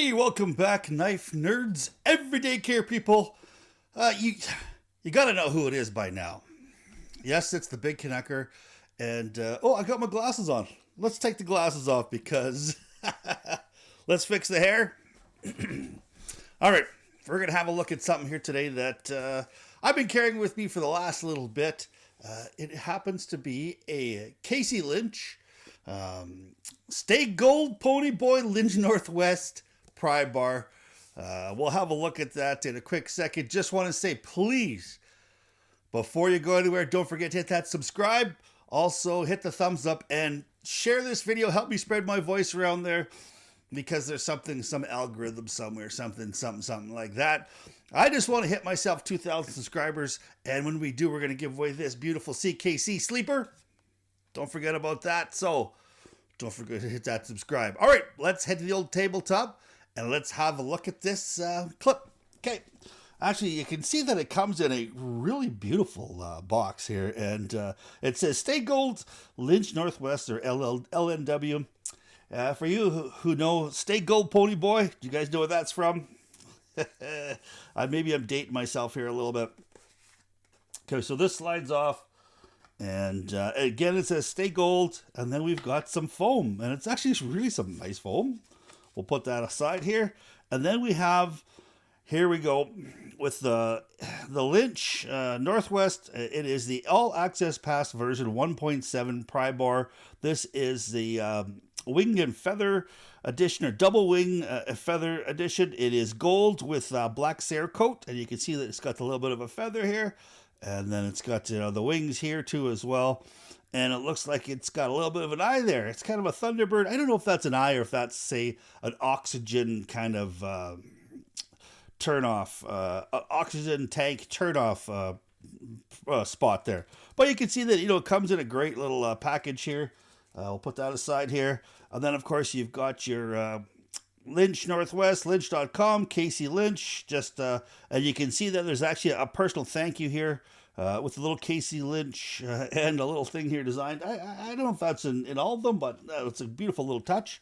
Hey, welcome back, knife nerds, everyday care people. You gotta know who it is by now. Yes, it's the Big Canucker, and I got my glasses on. Let's take the glasses off because let's fix the hair. All right, we're gonna have a look at something here today that I've been carrying with me for the last little bit. It happens to be a Casey Lynch Stay Gold Ponyboy Lynch Northwest pry bar. We'll have a look at that in a quick second. Just want to say, please, before you go anywhere, don't forget to hit that subscribe. Also, hit the thumbs up and share this video. Help me spread my voice around there because there's some algorithm somewhere, something like that. I just want to hit myself 2,000 subscribers. And when we do, we're going to give away this beautiful CKC sleeper. Don't forget about that. So don't forget to hit that subscribe. All right, let's head to the old tabletop and let's have a look at this clip. Okay. Actually, you can see that it comes in a really beautiful box here. And it says Stay Gold Lynch Northwest or LNW. For you who know Stay Gold Ponyboy, do you guys know where that's from? Maybe I'm dating myself here a little bit. Okay, so this slides off. And again, it says Stay Gold. And then we've got some foam. And it's actually really some nice foam. We'll put that aside here. And then we have, here we go, with the Lynch Northwest. It is the All Access Pass version 1.7 pry bar. This is the wing and feather edition, or double wing feather edition. It is gold with black Cerakote, and you can see that it's got a little bit of a feather here, and then it's got the wings here too as well, and it looks like it's got a little bit of an eye there. It's kind of a Thunderbird. I don't know if that's an eye or if that's, say, an oxygen kind of turn off, oxygen tank turn off spot there. But you can see that it comes in a great little package here. We'll put that aside here. And then, of course, you've got your Lynch Northwest, Lynch.com, Casey Lynch. And you can see that there's actually a personal thank you here with a little Casey Lynch and a little thing here designed. I don't know if that's in all of them, but it's a beautiful little touch.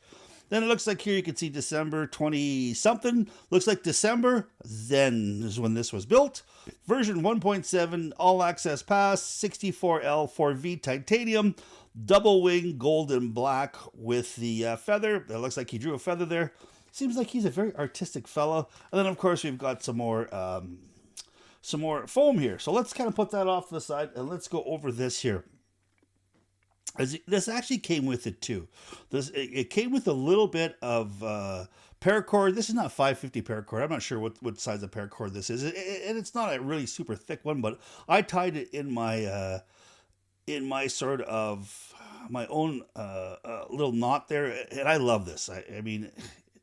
Then it looks like here you can see December 20-something. Looks like December. Then is when this was built. Version 1.7, All Access Pass, 64L 4V titanium. Double wing, gold and black with the feather. It looks like he drew a feather there. Seems like he's a very artistic fellow. And then, of course, we've got some more foam here. So let's kind of put that off to the side and let's go over this here. This actually came with it too. It came with a little bit of paracord. This is not 550 paracord. I'm not sure what size of paracord this is, and it's not a really super thick one. But I tied it in my sort of my own little knot there, and I love this. I mean,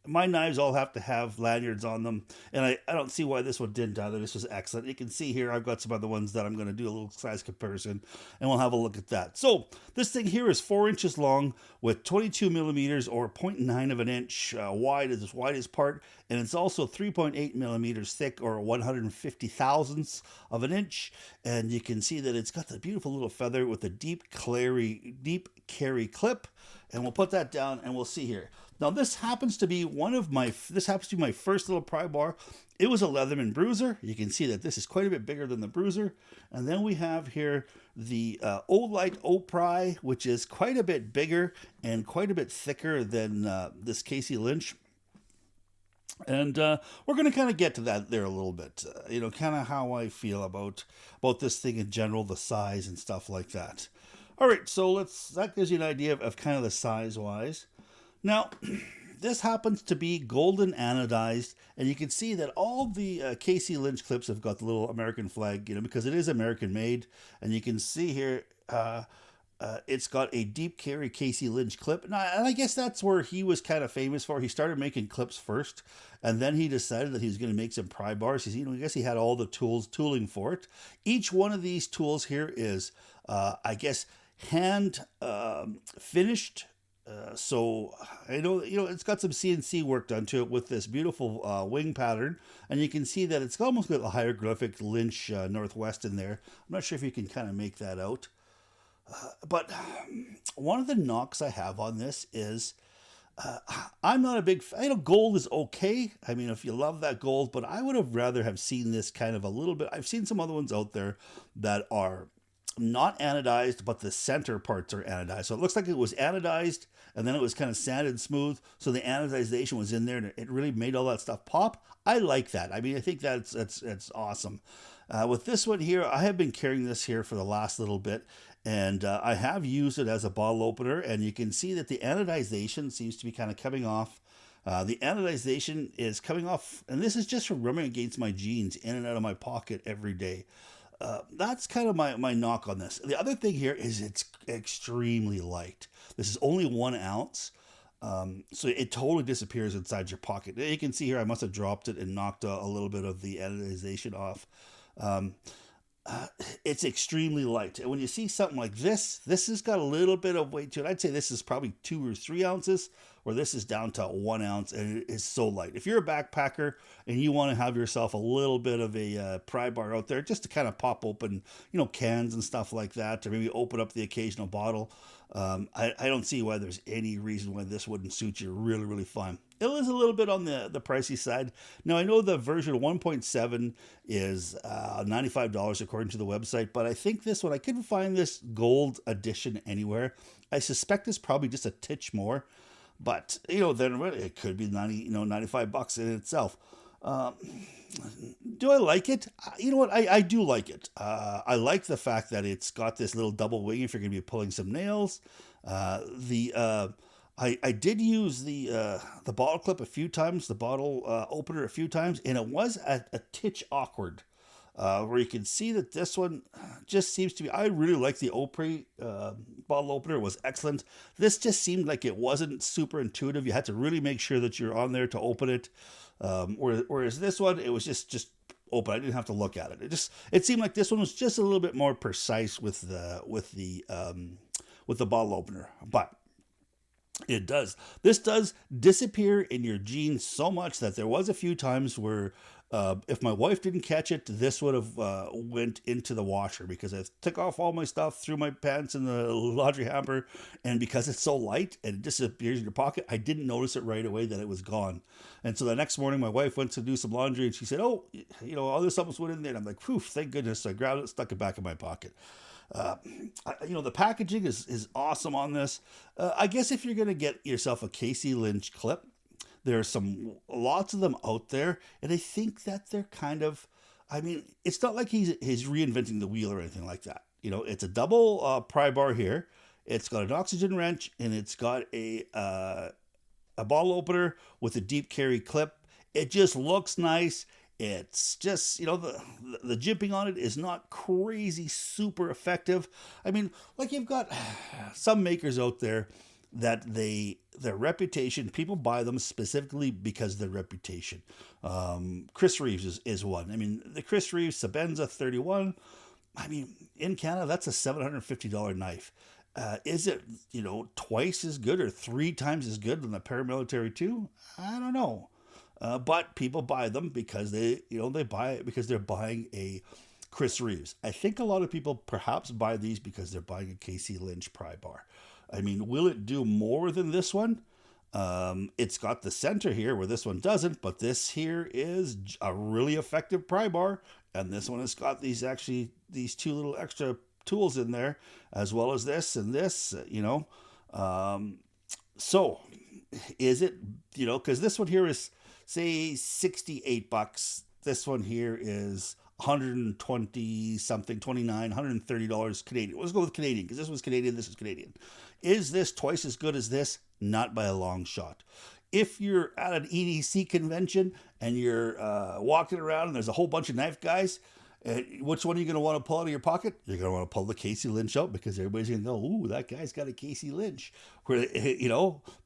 my knives all have to have lanyards on them, and I don't see why this one didn't either. This was excellent. You can see here I've got some other ones that I'm going to do a little size comparison, and we'll have a look at that. So this thing here is 4 inches long with 22 millimeters or 0.9 of an inch wide as its widest part, and it's also 3.8 millimeters thick or 150 thousandths of an inch. And you can see that it's got the beautiful little feather with a deep carry clip, and we'll put that down and we'll see here. Now this happens to be my first little pry bar. It was a Leatherman Bruiser. You can see that this is quite a bit bigger than the Bruiser. And then we have here the Olight O-Pry, which is quite a bit bigger and quite a bit thicker than this Casey Lynch. And we're going to kind of get to that there a little bit, kind of how I feel about this thing in general, the size and stuff like that. All right, so that gives you an idea of kind of the size-wise. Now, this happens to be golden anodized, and you can see that all the Casey Lynch clips have got the little American flag, because it is American made. And you can see here, it's got a deep carry Casey Lynch clip. And I guess that's where he was kind of famous for. He started making clips first, and then he decided that he was going to make some pry bars. I guess he had all the tooling for it. Each one of these tools here is, I guess, hand finished. So I know, it's got some CNC work done to it with this beautiful wing pattern, and you can see that it's almost got a hieroglyphic Lynch Northwest in there. I'm not sure if you can kind of make that out. But one of the knocks I have on this is I'm not a big fan. Gold is okay. I mean, if you love that gold, but I would have rather have seen this kind of a little bit. I've seen some other ones out there that are not anodized, but the center parts are anodized. So it looks like it was anodized and then it was kind of sanded smooth. So the anodization was in there and it really made all that stuff pop. I like that. I mean, I think that's awesome. With this one here, I have been carrying this here for the last little bit, and I have used it as a bottle opener, and you can see that the anodization seems to be kind of coming off. The anodization is coming off, and this is just from rubbing against my jeans in and out of my pocket every day. That's kind of my knock on this. The other thing here is it's extremely light. This is only 1 ounce. So it totally disappears inside your pocket. You can see here I must have dropped it and knocked a little bit of the anodization off. Um, it's extremely light. And when you see something like this has got a little bit of weight to it. I'd say this is probably 2 or 3 ounces, or this is down to 1 ounce, and it is so light. If you're a backpacker and you want to have yourself a little bit of a pry bar out there, just to kind of pop open, cans and stuff like that, or maybe open up the occasional bottle, I don't see why there's any reason why this wouldn't suit you really, really fine. It is a little bit on the pricey side. Now, I know the version 1.7 is $95 according to the website, but I think this one, I couldn't find this gold edition anywhere. I suspect it's probably just a titch more, but, then it could be 95 bucks in itself. Do I like it? You know what? I do like it. I like the fact that it's got this little double wing if you're going to be pulling some nails. I did use the bottle clip a few times, the bottle opener a few times, and it was a titch awkward. Where you can see that this one just seems to be. I really like the Opry bottle opener; it was excellent. This just seemed like it wasn't super intuitive. You had to really make sure that you're on there to open it. Whereas this one, it was just open. I didn't have to look at it. It seemed like this one was just a little bit more precise with the bottle opener, but. This does disappear in your jeans so much that there was a few times where if my wife didn't catch it, this would have went into the washer because I took off all my stuff, threw my pants in the laundry hamper, and because it's so light and it disappears in your pocket, I didn't notice it right away that it was gone. And so the next morning, my wife went to do some laundry and she said, "Oh, all this stuff went in there." And I'm like, "Phew, thank goodness." So I grabbed it, stuck it back in my pocket. The packaging is awesome on this. I guess if you're going to get yourself a Casey Lynch clip, there's lots of them out there, and I think that they're kind of, it's not like he's reinventing the wheel or anything like that. It's a double pry bar here. It's got an oxygen wrench, and it's got a bottle opener with a deep carry clip. It just looks nice. It's just, the jimping on it is not crazy super effective. You've got some makers out there that their reputation, people buy them specifically because of their reputation. Chris Reeves is one. The Chris Reeves Sabenza 31, in Canada, that's a $750 knife. Is it, twice as good or 3 times as good than the Paramilitary 2? I don't know. But people buy them because they buy it because they're buying a Chris Reeves. I think a lot of people perhaps buy these because they're buying a Casey Lynch pry bar. Will it do more than this one? It's got the center here where this one doesn't, but this here is a really effective pry bar, and this one has got these 2 little extra tools in there, as well as this and this. So is it? Because this one here is, say, $68. This one here is 120 something, 29, $130 Canadian. Let's go with Canadian because this was Canadian, this is Canadian. Is this twice as good as this? Not by a long shot. If you're at an EDC convention and you're walking around and there's a whole bunch of knife guys, which one are you going to want to pull out of your pocket? You're going to want to pull the Casey Lynch out because everybody's going to go, "Ooh, that guy's got a Casey Lynch." Where,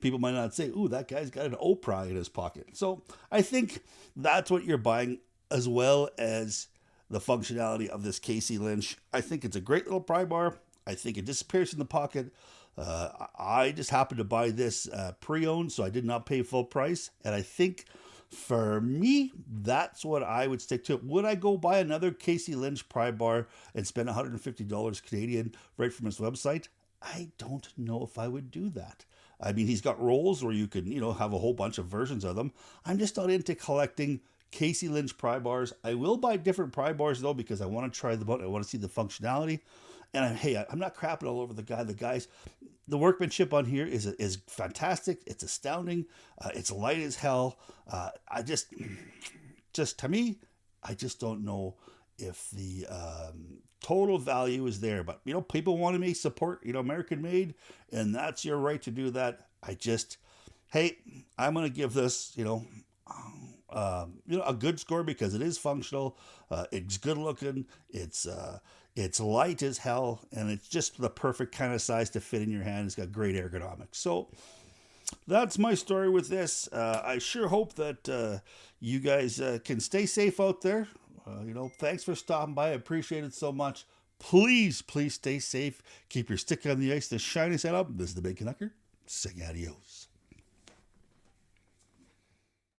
people might not say, "Ooh, that guy's got an Opry in his pocket." So I think that's what you're buying, as well as the functionality of this Casey Lynch. I think it's a great little pry bar. I think it disappears in the pocket. I just happened to buy this pre-owned, so I did not pay full price. And I think for me, that's what I would stick to. Would I go buy another Casey Lynch pry bar and spend $150 Canadian right from his website? I don't know if I would do that. I mean, he's got rolls where you can, have a whole bunch of versions of them. I'm just not into collecting Casey Lynch pry bars. I will buy different pry bars though because I want to try them out. I want to see the functionality. And I'm not crapping all over the guy. The workmanship on here is fantastic. It's astounding. It's light as hell. I just to me, I just don't know if the total value is there. But people want to make support, American made, and that's your right to do that. Hey, I'm gonna give this, a good score because it is functional. It's good looking. It's light as hell, and it's just the perfect kind of size to fit in your hand. It's got great ergonomics. So that's my story with this. I sure hope that you guys can stay safe out there. Thanks for stopping by. I appreciate it so much. Please, please stay safe. Keep your stick on the ice. The shiny side up. This is the Big Canucker. Saying adios.